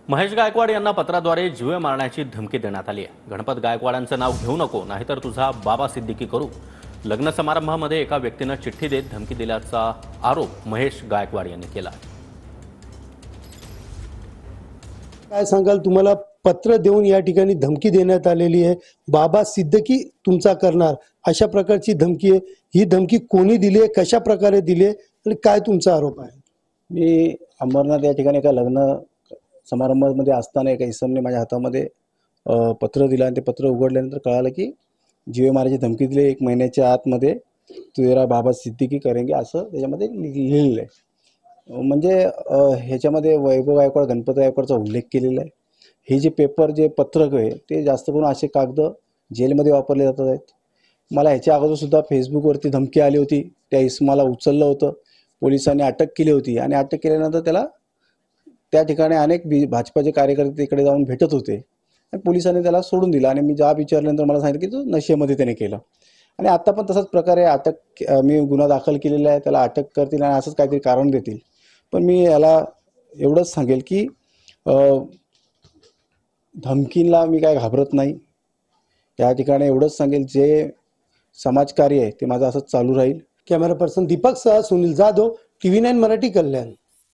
महेश गायकवाड यांना पत्राद्वारे जीवे मारण्याची धमकी देण्यात आली आहे। गणपत गायकवाडांचं नाव घेऊ नको, नाहीतर तुझा बाबा सिद्दीकी करू। लग्न समारंभामध्ये एका व्यक्तीने चिठ्ठी देत धमकी दिल्याचा आरोप महेश गायकवाड यांनी केला। काय सांगाल, तुम्हाला पत्र देऊन या ठिकाणी धमकी देण्यात आलेली आहे, बाबा सिद्दीकी तुमचा करणार अशा प्रकारची धमकी आहे। ही धमकी कोणी दिली आहे, कशा प्रकारे दिली आहे आणि काय तुमचा आरोप आहे? मी अमरनाथ या ठिकाणी एका लग्न समारंभामध्ये असताना एका इसमने माझ्या हातामध्ये पत्र दिलं आणि ते पत्र उघडल्यानंतर कळालं की जीवे मारायची धमकी दिली। 1 महिन्याच्या आतमध्ये तेरा बाबा सिद्दीकी करेंगे असं त्याच्यामध्ये लिहिलेलं आहे। म्हणजे ह्याच्यामध्ये वैभव गायकवाड, गणपत गायकवाडचा उल्लेख केलेला आहे। हे जे पेपर, जे पत्रक आहे ते जास्त करून असे कागद जेलमध्ये वापरले जातात आहेत। मला ह्याच्या अगोदरसुद्धा फेसबुकवरती धमकी आली होती। त्या इसमाला उचललं होतं, पोलिसांनी अटक केली होती आणि अटक केल्यानंतर त्याला त्या ठिकाणी अनेक भाजपाचे कार्यकर्ते तिकडे जाऊन भेटत होते आणि पोलिसांनी त्याला सोडून दिलं आणि मी जाब विचारल्यानंतर मला सांगितलं की तो नशेमध्ये त्याने केलं आणि आता पण तसाच प्रकारे मी गुन्हा दाखल केलेला आहे। त्याला अटक करतील आणि असंच काहीतरी कारण देतील। पण मी याला एवढंच सांगेल की धमकीला मी काय घाबरत नाही। या ठिकाणी एवढंच सांगेल, जे समाजकार्य आहे ते माझं असंच चालू राहील। कॅमेरा पर्सन दीपक सह सुनील जाधव, TV9 मराठी, कल्याण।